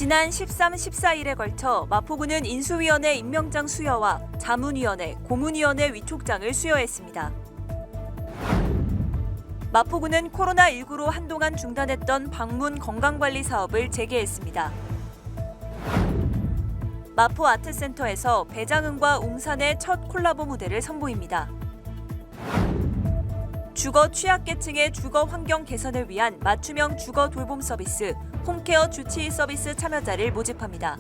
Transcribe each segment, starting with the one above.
지난 13, 14일에 걸쳐 마포구는 인수위원회 임명장 수여와 자문위원회, 고문위원회 위촉장을 수여했습니다. 마포구는 코로나19로 한동안 중단했던 방문 건강관리 사업을 재개했습니다. 마포 아트센터에서 배장은과 웅산의 첫 콜라보 무대를 선보입니다. 주거 취약계층의 주거 환경 개선을 위한 맞춤형 주거 돌봄 서비스, 홈케어 주치의 서비스 참여자를 모집합니다.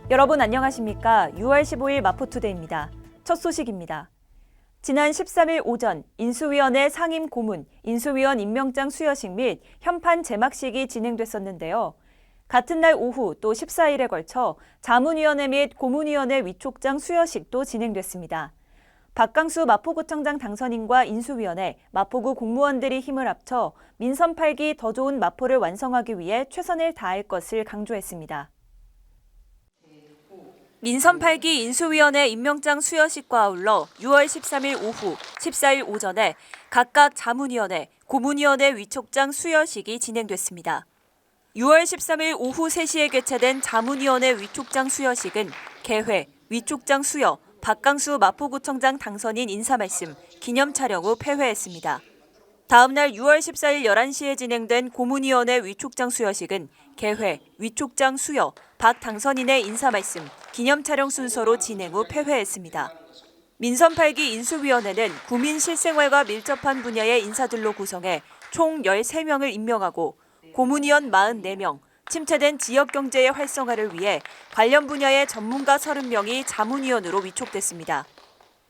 여러분 안녕하십니까? 6월 15일 마포투데이입니다. 첫 소식입니다. 지난 13일 오전 인수위원회 상임 고문, 인수위원 임명장 수여식 및 현판 제막식이 진행됐었는데요. 같은 날 오후 또 14일에 걸쳐 자문위원회 및 고문위원회 위촉장 수여식도 진행됐습니다. 박강수 마포구청장 당선인과 인수위원회, 마포구 공무원들이 힘을 합쳐 민선 8기 더 좋은 마포를 완성하기 위해 최선을 다할 것을 강조했습니다. 민선 8기 인수위원회 임명장 수여식과 아울러 6월 13일 오후, 14일 오전에 각각 자문위원회, 고문위원회 위촉장 수여식이 진행됐습니다. 6월 13일 오후 3시에 개최된 자문위원회 위촉장 수여식은 개회, 위촉장 수여, 박강수 마포구청장 당선인 인사말씀, 기념 촬영 후 폐회했습니다. 다음 날 6월 14일 11시에 진행된 고문위원회 위촉장 수여식은 개회, 위촉장 수여, 박 당선인의 인사말씀, 기념 촬영 순서로 진행 후 폐회했습니다. 민선 8기 인수위원회는 구민 실생활과 밀접한 분야의 인사들로 구성해 총 13명을 임명하고 고문위원 44명, 침체된 지역경제의 활성화를 위해 관련 분야의 전문가 30명이 자문위원으로 위촉됐습니다.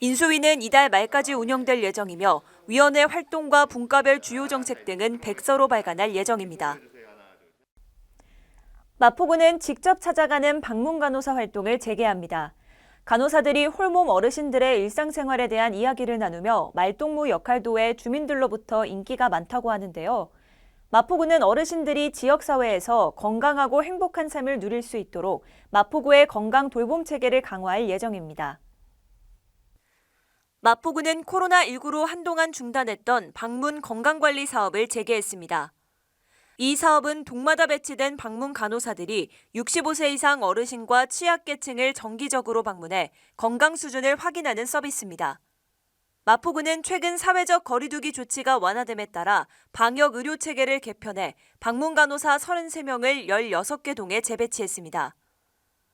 인수위는 이달 말까지 운영될 예정이며 위원회 활동과 분과별 주요 정책 등은 백서로 발간할 예정입니다. 마포구는 직접 찾아가는 방문 간호사 활동을 재개합니다. 간호사들이 홀몸 어르신들의 일상생활에 대한 이야기를 나누며 말동무 역할도 해 주민들로부터 인기가 많다고 하는데요. 마포구는 어르신들이 지역사회에서 건강하고 행복한 삶을 누릴 수 있도록 마포구의 건강 돌봄 체계를 강화할 예정입니다. 마포구는 코로나19로 한동안 중단했던 방문 건강관리 사업을 재개했습니다. 이 사업은 동마다 배치된 방문 간호사들이 65세 이상 어르신과 취약계층을 정기적으로 방문해 건강 수준을 확인하는 서비스입니다. 마포구는 최근 사회적 거리두기 조치가 완화됨에 따라 방역 의료 체계를 개편해 방문 간호사 33명을 16개 동에 재배치했습니다.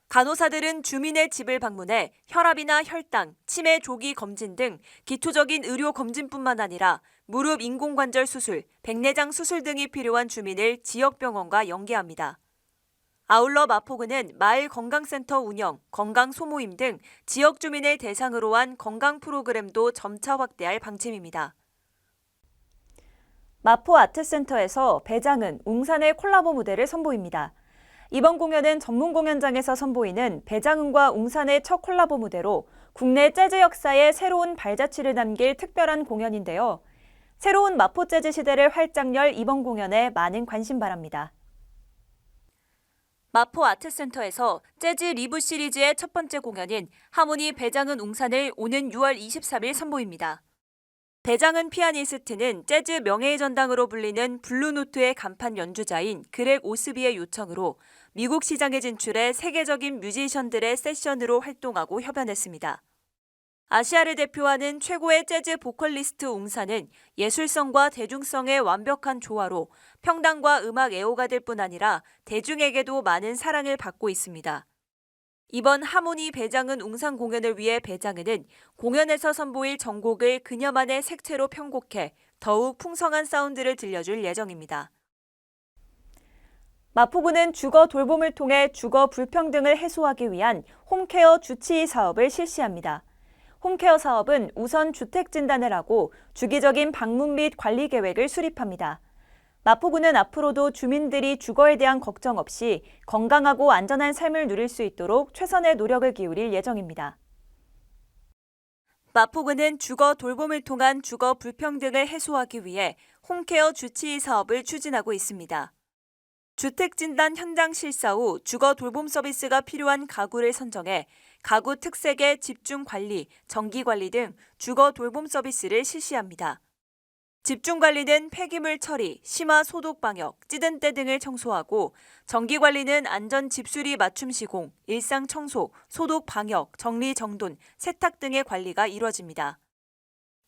간호사들은 주민의 집을 방문해 혈압이나 혈당, 치매 조기 검진 등 기초적인 의료 검진뿐만 아니라 무릎 인공관절 수술, 백내장 수술 등이 필요한 주민을 지역병원과 연계합니다. 아울러 마포구는 마을 건강센터 운영, 건강 소모임 등 지역 주민을 대상으로 한 건강 프로그램도 점차 확대할 방침입니다. 마포 아트센터에서 배장은, 웅산의 콜라보 무대를 선보입니다. 이번 공연은 전문 공연장에서 선보이는 배장은과 웅산의 첫 콜라보 무대로 국내 재즈 역사의 새로운 발자취를 남길 특별한 공연인데요. 새로운 마포 재즈 시대를 활짝 열 이번 공연에 많은 관심 바랍니다. 마포 아트센터에서 재즈 리브 시리즈의 첫 번째 공연인 하모니 배장은 웅산을 오는 6월 23일 선보입니다. 배장은 피아니스트는 재즈 명예의 전당으로 불리는 블루노트의 간판 연주자인 그렉 오스비의 요청으로 미국 시장에 진출해 세계적인 뮤지션들의 세션으로 활동하고 협연했습니다. 아시아를 대표하는 최고의 재즈 보컬리스트 웅산은 예술성과 대중성의 완벽한 조화로 평당과 음악 애호가 될 뿐 아니라 대중에게도 많은 사랑을 받고 있습니다. 이번 하모니 배장은 웅산 공연을 위해 배장은은 공연에서 선보일 전곡을 그녀만의 색채로 편곡해 더욱 풍성한 사운드를 들려줄 예정입니다. 마포구는 주거 돌봄을 통해 주거 불평등을 해소하기 위한 홈케어 주치의 사업을 실시합니다. 홈케어 사업은 우선 주택 진단을 하고 주기적인 방문 및 관리 계획을 수립합니다. 마포구는 앞으로도 주민들이 주거에 대한 걱정 없이 건강하고 안전한 삶을 누릴 수 있도록 최선의 노력을 기울일 예정입니다. 마포구는 주거 돌봄을 통한 주거 불평등을 해소하기 위해 홈케어 주치의 사업을 추진하고 있습니다. 주택진단 현장 실사 후 주거 돌봄 서비스가 필요한 가구를 선정해 가구 특색의 집중 관리, 정기 관리 등 주거 돌봄 서비스를 실시합니다. 집중관리는 폐기물 처리, 심화 소독 방역, 찌든 때 등을 청소하고 정기관리는 안전 집수리 맞춤 시공, 일상 청소, 소독 방역, 정리 정돈, 세탁 등의 관리가 이뤄집니다.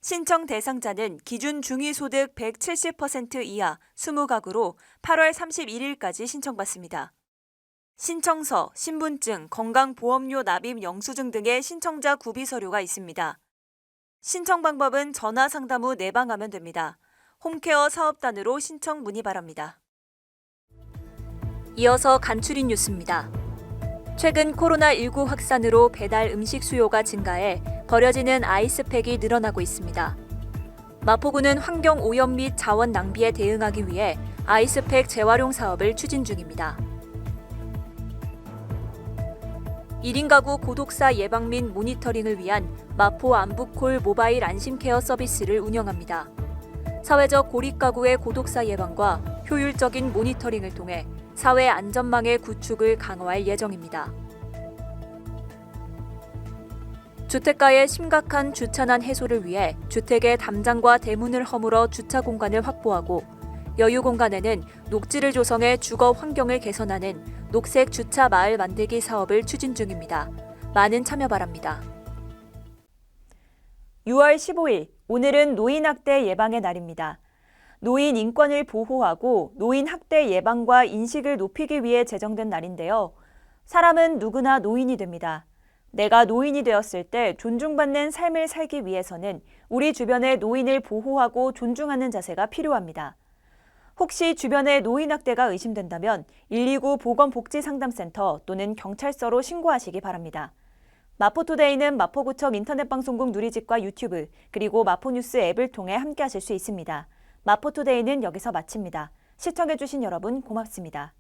신청 대상자는 기준 중위소득 170% 이하 20가구로 8월 31일까지 신청받습니다. 신청서, 신분증, 건강보험료 납입 영수증 등의 신청자 구비 서류가 있습니다. 신청 방법은 전화 상담 후 내방하면 됩니다. 홈케어 사업단으로 신청 문의 바랍니다. 이어서 간추린 뉴스입니다. 최근 코로나19 확산으로 배달 음식 수요가 증가해 버려지는 아이스팩이 늘어나고 있습니다. 마포구는 환경 오염 및 자원 낭비에 대응하기 위해 아이스팩 재활용 사업을 추진 중입니다. 1인 가구 고독사 예방 및 모니터링을 위한 마포 안부콜 모바일 안심케어 서비스를 운영합니다. 사회적 고립 가구의 고독사 예방과 효율적인 모니터링을 통해 사회 안전망의 구축을 강화할 예정입니다. 주택가의 심각한 주차난 해소를 위해 주택의 담장과 대문을 허물어 주차 공간을 확보하고 여유 공간에는 녹지를 조성해 주거 환경을 개선하는 녹색 주차 마을 만들기 사업을 추진 중입니다. 많은 참여 바랍니다. 6월 15일, 오늘은 노인학대 예방의 날입니다. 노인 인권을 보호하고 노인 학대 예방과 인식을 높이기 위해 제정된 날인데요. 사람은 누구나 노인이 됩니다. 내가 노인이 되었을 때 존중받는 삶을 살기 위해서는 우리 주변의 노인을 보호하고 존중하는 자세가 필요합니다. 혹시 주변에 노인 학대가 의심된다면 129 보건복지상담센터 또는 경찰서로 신고하시기 바랍니다. 마포투데이는 마포구청 인터넷방송국 누리집과 유튜브 그리고 마포뉴스 앱을 통해 함께하실 수 있습니다. 마포투데이는 여기서 마칩니다. 시청해주신 여러분 고맙습니다.